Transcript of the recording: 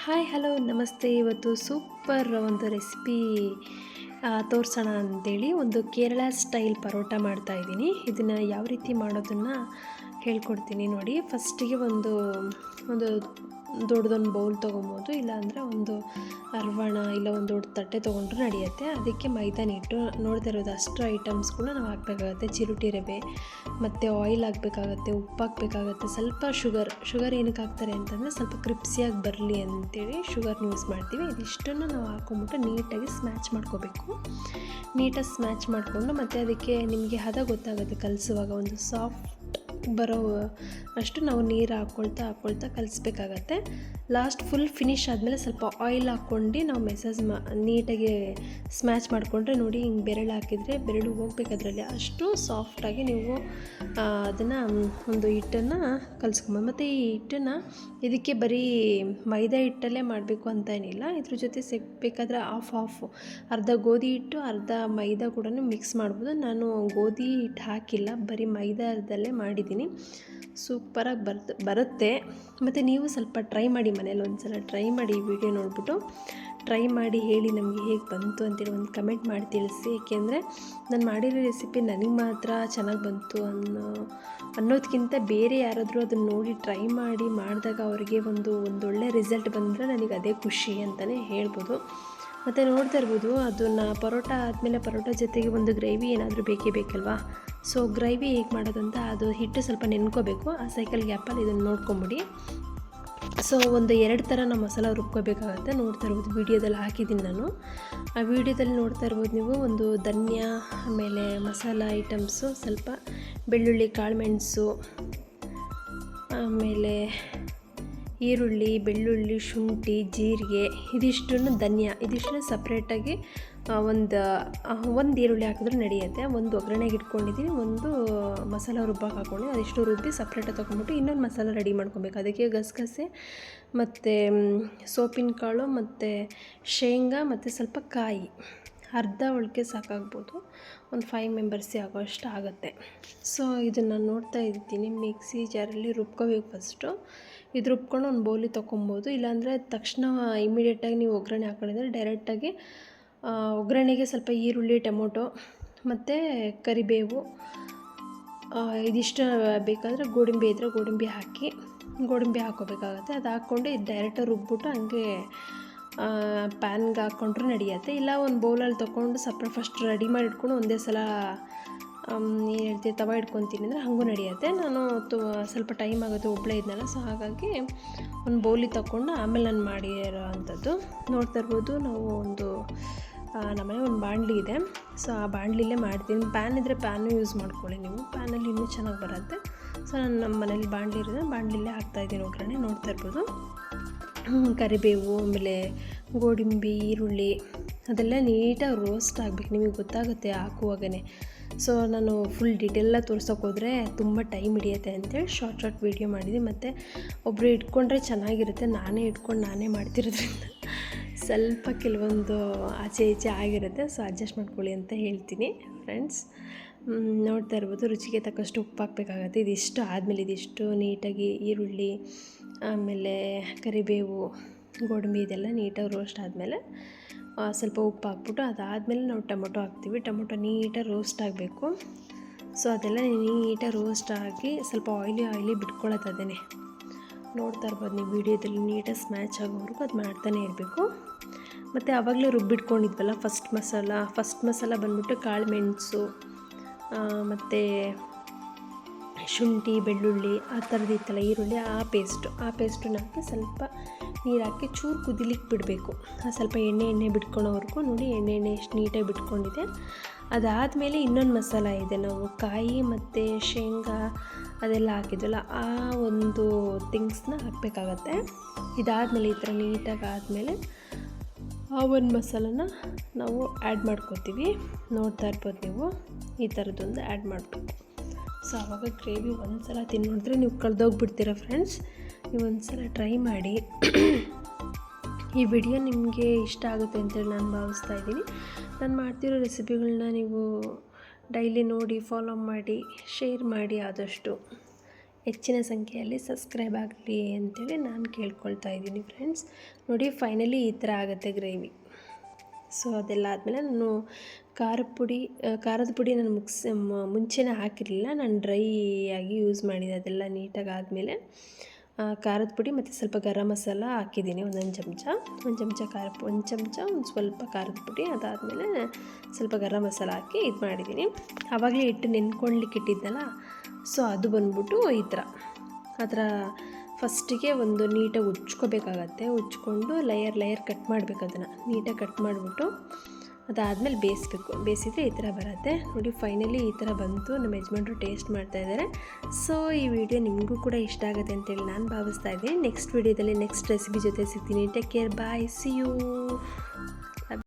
Hi hello ನಮಸ್ತೆ. ಇವತ್ತು super ಒಂದು ರೆಸಿಪಿ ತೋರಿಸೋಣ ಅಂಥೇಳಿ ಒಂದು ಕೇರಳ ಸ್ಟೈಲ್ ಪರೋಟ ಮಾಡ್ತಾಯಿದ್ದೀನಿ. ಇದನ್ನು ಯಾವ ರೀತಿ ಮಾಡೋದನ್ನು ಹೇಳ್ಕೊಡ್ತೀನಿ ನೋಡಿ. ಫಸ್ಟಿಗೆ ಒಂದು ದೊಡ್ಡದೊಂದು ಬೌಲ್ ತೊಗೊಬೋದು, ಇಲ್ಲಾಂದರೆ ಒಂದು ಅರ್ವಣ ಇಲ್ಲ ಒಂದು ದೊಡ್ಡ ತಟ್ಟೆ ತೊಗೊಂಡ್ರೂ ನಡೆಯುತ್ತೆ. ಅದಕ್ಕೆ ಮೈದಾ ಹಿಟ್ಟು ನೋಡ್ತಾ ಇರೋದು ಅಷ್ಟು ಐಟಮ್ಸ್ಗಳನ್ನ ನಾವು ಹಾಕಬೇಕಾಗತ್ತೆ. ಚಿರುಟಿ ರವೆ ಮತ್ತು ಆಯಿಲ್ ಹಾಕಬೇಕಾಗತ್ತೆ, ಉಪ್ಪು ಹಾಕಬೇಕಾಗತ್ತೆ, ಸ್ವಲ್ಪ ಶುಗರ್ ಏನಕ್ಕೆ ಹಾಕ್ತಾರೆ ಅಂತಂದರೆ ಸ್ವಲ್ಪ ಕ್ರಿಪ್ಸಿಯಾಗಿ ಬರಲಿ ಅಂತೇಳಿ ಶುಗರ್ನ ಯೂಸ್ ಮಾಡ್ತೀವಿ. ಇದಿಷ್ಟನ್ನು ನಾವು ಹಾಕೊಂಬಿಟ್ಟು ನೀಟಾಗಿ ಸ್ಮ್ಯಾಚ್ ಮಾಡ್ಕೋಬೇಕು. ನೀಟಾಗಿ ಸ್ಮ್ಯಾಚ್ ಮಾಡಿಕೊಂಡು ಮತ್ತು ಅದಕ್ಕೆ ನಿಮಗೆ ಹದ ಗೊತ್ತಾಗುತ್ತೆ ಕಲಿಸುವಾಗ. ಒಂದು ಸಾಫ್ಟ್ ಬರೋ ಅಷ್ಟು ನಾವು ನೀರು ಹಾಕ್ಕೊಳ್ತಾ ಕಲಿಸ್ಬೇಕಾಗತ್ತೆ. ಲಾಸ್ಟ್ ಫುಲ್ ಫಿನಿಶ್ ಆದಮೇಲೆ ಸ್ವಲ್ಪ ಆಯಿಲ್ ಹಾಕ್ಕೊಂಡು ನಾವು ನೀಟಾಗಿ ಸ್ಮ್ಯಾಚ್ ಮಾಡಿಕೊಂಡ್ರೆ ನೋಡಿ, ಹಿಂಗೆ ಬೆರಳು ಹಾಕಿದರೆ ಬೆರಳು ಹೋಗ್ಬೇಕು ಅದರಲ್ಲಿ, ಅಷ್ಟು ಸಾಫ್ಟಾಗಿ ನೀವು ಅದನ್ನು ಒಂದು ಹಿಟ್ಟನ್ನು ಕಲಿಸ್ಕೊಬೋದು. ಮತ್ತು ಈ ಹಿಟ್ಟನ್ನು ಇದಕ್ಕೆ ಬರೀ ಮೈದಾ ಹಿಟ್ಟಲ್ಲೇ ಮಾಡಬೇಕು ಅಂತ ಏನಿಲ್ಲ. ಇದ್ರ ಜೊತೆ ಸಿಗಬೇಕಾದ್ರೆ ಹಾಫ್ ಅರ್ಧ ಗೋಧಿ ಹಿಟ್ಟು ಅರ್ಧ ಮೈದಾ ಕೂಡ ಮಿಕ್ಸ್ ಮಾಡ್ಬೋದು. ನಾನು ಗೋಧಿ ಹಿಟ್ಟು ಹಾಕಿಲ್ಲ, ಬರೀ ಮೈದಾದಲ್ಲೇ ಮಾಡಿದ್ದೀನಿ. ಸೂಪರಾಗಿ ಬರುತ್ತೆ. ಮತ್ತು ನೀವು ಸ್ವಲ್ಪ ಟ್ರೈ ಮಾಡಿ, ಮನೇಲಿ ಒಂದು ಸಲ ಟ್ರೈ ಮಾಡಿ. ಈ ವಿಡಿಯೋ ನೋಡಿಬಿಟ್ಟು ಟ್ರೈ ಮಾಡಿ ಹೇಳಿ ನಮಗೆ ಹೇಗೆ ಬಂತು ಅಂತೇಳಿ ಒಂದು ಕಮೆಂಟ್ ಮಾಡಿ ತಿಳಿಸಿ. ಏಕೆಂದರೆ ನಾನು ಮಾಡಿರೋ ರೆಸಿಪಿ ನನಗೆ ಮಾತ್ರ ಚೆನ್ನಾಗಿ ಬಂತು ಅನ್ನೋದಕ್ಕಿಂತ ಬೇರೆ ಯಾರಾದರೂ ಅದನ್ನು ನೋಡಿ ಟ್ರೈ ಮಾಡಿ ಮಾಡಿದಾಗ ಅವರಿಗೆ ಒಂದೊಳ್ಳೆ ರಿಸಲ್ಟ್ ಬಂದರೆ ನನಗೆ ಅದೇ ಖುಷಿ ಅಂತಲೇ ಹೇಳ್ಬೋದು. ಮತ್ತು ನೋಡ್ತಾ ಇರ್ಬೋದು, ಅದನ್ನು ಪರೋಟ ಆದಮೇಲೆ ಪರೋಟ ಜೊತೆಗೆ ಒಂದು ಗ್ರೇವಿ ಏನಾದರೂ ಬೇಕಲ್ವಾ. ಸೊ ಗ್ರೇವಿ ಹೇಗೆ ಮಾಡೋದಂತ, ಅದು ಹಿಟ್ಟು ಸ್ವಲ್ಪ ನೆನ್ಕೋಬೇಕು. ಆ ಸೈಕಲ್ ಗ್ಯಾಪಲ್ಲಿ ಇದನ್ನು ನೋಡ್ಕೊಂಬಿಡಿ. ಸೊ ಒಂದು 2 ಥರ ನಾವು ಮಸಾಲ ರುಬ್ಕೋಬೇಕಾಗತ್ತೆ. ನೋಡ್ತಾ ಇರ್ಬೋದು, ವೀಡಿಯೋದಲ್ಲಿ ಹಾಕಿದ್ದೀನಿ ನಾನು. ಆ ವಿಡಿಯೋದಲ್ಲಿ ನೋಡ್ತಾ ಇರ್ಬೋದು ನೀವು, ಒಂದು ಧನ್ಯ, ಆಮೇಲೆ ಮಸಾಲ ಐಟಮ್ಸು, ಸ್ವಲ್ಪ ಬೆಳ್ಳುಳ್ಳಿ, ಕಾಳುಮೆಣಸು, ಆಮೇಲೆ ಈರುಳ್ಳಿ, ಬೆಳ್ಳುಳ್ಳಿ, ಶುಂಠಿ, ಜೀರಿಗೆ, ಇದಿಷ್ಟನ್ನು ಸಪ್ರೇಟಾಗಿ ಒಂದು ಈರುಳ್ಳಿ ಹಾಕಿದ್ರೆ ನಡೆಯುತ್ತೆ. ಒಂದು ಒಗ್ಗರಣೆಗೆ ಇಟ್ಕೊಂಡಿದ್ದೀನಿ, ಒಂದು ಮಸಾಲ ರುಬ್ಬಕ್ಕೆ ಹಾಕ್ಕೊಂಡು ಅದಿಷ್ಟು ರುಬ್ಬಿ ಸಪ್ರೇಟಾಗಿ ತೊಗೊಂಡ್ಬಿಟ್ಟು ಇನ್ನೊಂದು ಮಸಾಲ ರೆಡಿ ಮಾಡ್ಕೊಬೇಕು. ಅದಕ್ಕೆ ಗಸಗಸೆ ಮತ್ತು ಸೋಪಿನ ಕಾಳು ಮತ್ತು ಶೇಂಗಾ ಮತ್ತು ಸ್ವಲ್ಪ ಕಾಯಿ, ಅರ್ಧ ಒಳಗೆ ಸಾಕಾಗ್ಬೋದು. ಒಂದು 5 ಮೆಂಬರ್ಸಿಗೆ ಆಗೋಷ್ಟು ಆಗುತ್ತೆ. ಸೊ ಇದನ್ನು ನೋಡ್ತಾ ಇದ್ದೀನಿ, ಮಿಕ್ಸಿ ಜಾರಲ್ಲಿ ರುಬ್ಕೋಬೇಕು ಫಸ್ಟು. ಇದು ರುಬ್ಕೊಂಡು ಒಂದು ಬೌಲಿಗೆ ತೊಗೊಬೋದು. ಇಲ್ಲಾಂದರೆ ತಕ್ಷಣ ಇಮಿಡಿಯೇಟಾಗಿ ನೀವು ಒಗ್ಗರಣೆ ಹಾಕ್ಕೊಂಡಿದ್ರೆ ಡೈರೆಕ್ಟಾಗಿ ಒಗ್ಗರಣೆಗೆ ಸ್ವಲ್ಪ ಈರುಳ್ಳಿ, ಟೊಮೊಟೊ ಮತ್ತು ಕರಿಬೇವು, ಇದಿಷ್ಟು ಬೇಕಾದರೆ ಗೋಡಂಬಿ ಇದ್ದರೆ ಗೋಡಂಬಿ ಹಾಕ್ಕೋಬೇಕಾಗತ್ತೆ. ಅದು ಹಾಕ್ಕೊಂಡು ಇದು ಡೈರೆಕ್ಟಾಗಿ ರುಬ್ಬಿಟ್ಟು ಹಂಗೆ ಪ್ಯಾನ್ಗೆ ಹಾಕ್ಕೊಂಡ್ರೂ ನಡೆಯುತ್ತೆ. ಇಲ್ಲ ಒಂದು ಬೌಲಲ್ಲಿ ತೊಗೊಂಡು ಫಸ್ಟ್ ರೆಡಿ ಮಾಡಿ ಇಟ್ಕೊಂಡು ಒಂದೇ ಸಲ ತವ ಇಟ್ಕೊತೀನಿ ಅಂದರೆ ಹಾಗೂ ನಡೆಯುತ್ತೆ. ನಾನು ಸ್ವಲ್ಪ ಟೈಮ್ ಆಗುತ್ತೆ, ಒಬ್ಬಳೇ ಇದ್ನಲ್ಲ. ಸೊ ಹಾಗಾಗಿ ಒಂದು ಬೌಲಿಗೆ ತಗೊಂಡು ಆಮೇಲೆ ನಾನು ಮಾಡಿರೋ ಅಂಥದ್ದು. ನೋಡ್ತಾ ಇರ್ಬೋದು, ನಾವು ನಮ್ಮನೆ ಒಂದು ಬಾಣಲಿ ಇದೆ. ಸೊ ಆ ಬಾಣಲಿಲೇ ಮಾಡ್ತೀನಿ. ಪ್ಯಾನ್ ಇದ್ದರೆ ಪ್ಯಾನು ಯೂಸ್ ಮಾಡ್ಕೊಳ್ಳಿ ನೀವು, ಪ್ಯಾನಲ್ಲಿ ಇನ್ನೂ ಚೆನ್ನಾಗಿ ಬರುತ್ತೆ. ಸೊ ನಾನು ನಮ್ಮ ಮನೇಲಿ ಬಾಣಲಿ ಇರೋದು, ಬಾಣಲಿಲೇ ಹಾಕ್ತಾಯಿದ್ದೀನಿ ಒಗ್ಗರಣೆ. ನೋಡ್ತಾ ಇರ್ಬೋದು, ಕರಿಬೇವು, ಆಮೇಲೆ ಗೋಡಂಬಿ, ಈರುಳ್ಳಿ ಅದೆಲ್ಲ ನೀಟಾಗಿ ರೋಸ್ಟ್ ಆಗಬೇಕು. ನಿಮಗೆ ಗೊತ್ತಾಗುತ್ತೆ ಹಾಕುವಾಗೇ. ಸೊ ನಾನು ಫುಲ್ ಡೀಟೇಲ್ಲ ತೋರ್ಸೋಕೆ ಹೋದರೆ ತುಂಬ ಟೈಮ್ ಹಿಡಿಯುತ್ತೆ ಅಂತೇಳಿ ಶಾರ್ಟ್ ವೀಡಿಯೋ ಮಾಡಿದ್ದೀನಿ. ಮತ್ತು ಒಬ್ಬರು ಇಟ್ಕೊಂಡ್ರೆ ಚೆನ್ನಾಗಿರುತ್ತೆ. ನಾನೇ ಮಾಡ್ತಿರೋದ್ರಿಂದ ಸ್ವಲ್ಪ ಕೆಲವೊಂದು ಆಚೆ ಈಚೆ ಆಗಿರುತ್ತೆ. ಸೊ ಅಡ್ಜಸ್ಟ್ ಮಾಡ್ಕೊಳ್ಳಿ ಅಂತ ಹೇಳ್ತೀನಿ ಫ್ರೆಂಡ್ಸ್. ನೋಡ್ತಾ ಇರ್ಬೋದು, ರುಚಿಗೆ ತಕ್ಕಷ್ಟು ಉಪ್ಪು ಹಾಕಬೇಕಾಗತ್ತೆ. ಇದಿಷ್ಟು ಆದಮೇಲೆ ಇದಿಷ್ಟು ನೀಟಾಗಿ ಈರುಳ್ಳಿ, ಆಮೇಲೆ ಕರಿಬೇವು, ಗೋಡಂಬಿ ಇದೆಲ್ಲ ನೀಟಾಗಿ ರೋಸ್ಟ್ ಆದಮೇಲೆ ಸ್ವಲ್ಪ ಉಪ್ಪು ಹಾಕ್ಬಿಟ್ಟು ಅದಾದಮೇಲೆ ನಾವು ಟೊಮೊಟೊ ಹಾಕ್ತೀವಿ. ಟೊಮೊಟೊ ನೀಟಾಗಿ ರೋಸ್ಟ್ ಆಗಬೇಕು. ಸೊ ಅದೆಲ್ಲ ನೀಟಾಗಿ ರೋಸ್ಟ್ ಆಗಿ ಸ್ವಲ್ಪ ಆಯಿಲಿ ಬಿಟ್ಕೊಳ್ಳೋದು. ನೋಡ್ತಾ ಇರ್ಬೋದು ನೀವು ವೀಡಿಯೋದಲ್ಲಿ, ನೀಟಾಗಿ ಸ್ಮ್ಯಾಚ್ ಆಗೋವರೆಗೂ ಅದು ಮಾಡ್ತಾನೆ ಇರಬೇಕು. ಮತ್ತು ಆವಾಗಲೇ ರುಬ್ಬಿಟ್ಕೊಂಡಿದ್ವಲ್ಲ ಫಸ್ಟ್ ಮಸಾಲ ಬಂದ್ಬಿಟ್ಟು ಕಾಳುಮೆಣಸು ಮತ್ತು ಶುಂಠಿ, ಬೆಳ್ಳುಳ್ಳಿ ಆ ಥರದ್ದು ಇತ್ತಲ್ಲ, ಈರುಳ್ಳಿ, ಆ ಪೇಸ್ಟನ್ನು ಹಾಕಿ ಸ್ವಲ್ಪ ನೀರು ಹಾಕಿ ಚೂರು ಕುದಿಲಿಕ್ಕೆ ಬಿಡಬೇಕು. ಸ್ವಲ್ಪ ಎಣ್ಣೆ ಬಿಟ್ಕೊಳ್ಳೋವರೆಗೂ. ನೋಡಿ ಎಣ್ಣೆ ಎಷ್ಟು ನೀಟಾಗಿ ಬಿಟ್ಕೊಂಡಿದೆ. ಅದಾದಮೇಲೆ ಇನ್ನೊಂದು ಮಸಾಲ ಇದೆ, ನಾವು ಕಾಯಿ ಮತ್ತು ಶೇಂಗಾ ಅದೆಲ್ಲ ಹಾಕಿದ್ವಲ್ಲ, ಆ ಒಂದು ಥಿಂಗ್ಸ್ನ ಹಾಕಬೇಕಾಗತ್ತೆ. ಇದಾದಮೇಲೆ ಈ ಥರ ನೀಟಾಗಿ ಆದಮೇಲೆ ಆ ಒಂದು ಮಸಾಲನ ನಾವು ಆ್ಯಡ್ ಮಾಡ್ಕೋತೀವಿ. ನೋಡ್ತಾ ಇರ್ಬೋದು ನೀವು, ಈ ಥರದ್ದೊಂದು ಆ್ಯಡ್ ಮಾಡಬೇಕು. ಸೊ ಆವಾಗ ಗ್ರೇವಿ ಒಂದು ಸಲ ತಿನ್ನೋಡಿದ್ರೆ ನೀವು ಕಳೆದೋಗ್ಬಿಡ್ತೀರ ಫ್ರೆಂಡ್ಸ್. ನೀವು ಒಂದು ಸಲ ಟ್ರೈ ಮಾಡಿ. ಈ ವಿಡಿಯೋ ನಿಮಗೆ ಇಷ್ಟ ಆಗುತ್ತೆ ಅಂತೇಳಿ ನಾನು ಭಾವಿಸ್ತಾ ಇದ್ದೀನಿ. ನಾನು ಮಾಡ್ತಿರೋ ರೆಸಿಪಿಗಳನ್ನ ನೀವು ಡೈಲಿ ನೋಡಿ, ಫಾಲೋ ಮಾಡಿ, ಶೇರ್ ಮಾಡಿ ಆದಷ್ಟು. ಹೆಚ್ಚಿನ ಸಂಖ್ಯೆಯಲ್ಲಿ ಸಬ್ಸ್ಕ್ರೈಬ್ ಆಗಲಿ ಅಂತೇಳಿ ನಾನು ಕೇಳ್ಕೊಳ್ತಾ ಇದ್ದೀನಿ ಫ್ರೆಂಡ್ಸ್. ನೋಡಿ ಫೈನಲಿ ಈ ಥರ ಆಗುತ್ತೆ ಗ್ರೇವಿ. ಸೊ ಅದೆಲ್ಲ ಆದಮೇಲೆ ನಾನು ಖಾರದ ಪುಡಿ ನಾನು ಮುಂಚೆನೇ ಹಾಕಿರಲಿಲ್ಲ, ನಾನು ಡ್ರೈ ಆಗಿ ಯೂಸ್ ಮಾಡಿದೆ. ಅದೆಲ್ಲ ನೀಟಾಗಿ ಆದಮೇಲೆ ಖಾರದ ಪುಡಿ ಮತ್ತು ಸ್ವಲ್ಪ ಗರಂ ಮಸಾಲ ಹಾಕಿದ್ದೀನಿ, ಒಂದು ಚಮಚ ಒಂದು ಸ್ವಲ್ಪ ಖಾರದ ಪುಡಿ. ಅದಾದಮೇಲೆ ಸ್ವಲ್ಪ ಗರಂ ಮಸಾಲ ಹಾಕಿ ಇದು ಮಾಡಿದ್ದೀನಿ. ಆವಾಗಲೇ ಹಿಟ್ಟು ನೆನ್ಕೊಳ್ಳಿಕ್ಕೆ ಇಟ್ಟಿದ್ದೆನಲ್ಲ, ಸೊ ಅದು ಬಂದ್ಬಿಟ್ಟು ಈ ಥರ ಫಸ್ಟಿಗೆ ಒಂದು ನೀಟಾಗಿ ಉಜ್ಕೋಬೇಕಾಗತ್ತೆ. ಉಜ್ಕೊಂಡು ಲೇಯರ್ ಕಟ್ ಮಾಡಬೇಕು. ಅದನ್ನು ನೀಟಾಗಿ ಕಟ್ ಮಾಡಿಬಿಟ್ಟು ಅದಾದಮೇಲೆ ಬೇಯಿಸ್ಬೇಕು. ಬೇಯಿಸಿದ್ರೆ ಈ ಥರ ಬರುತ್ತೆ. ನೋಡಿ ಫೈನಲಿ ಈ ಥರ ಬಂತು. ನಮ್ಮ ಯಜಮಾನ್ರು ಟೇಸ್ಟ್ ಮಾಡ್ತಾಯಿದ್ದಾರೆ. ಸೊ ಈ ವಿಡಿಯೋ ನಿಮಗೂ ಕೂಡ ಇಷ್ಟ ಆಗುತ್ತೆ ಅಂತೇಳಿ ನಾನು ಭಾವಿಸ್ತಾ ಇದ್ದೀನಿ. ನೆಕ್ಸ್ಟ್ ವಿಡಿಯೋದಲ್ಲಿ ನೆಕ್ಸ್ಟ್ ರೆಸಿಪಿ ಜೊತೆ ಸಿಗ್ತೀನಿ. Take care, bye, see you.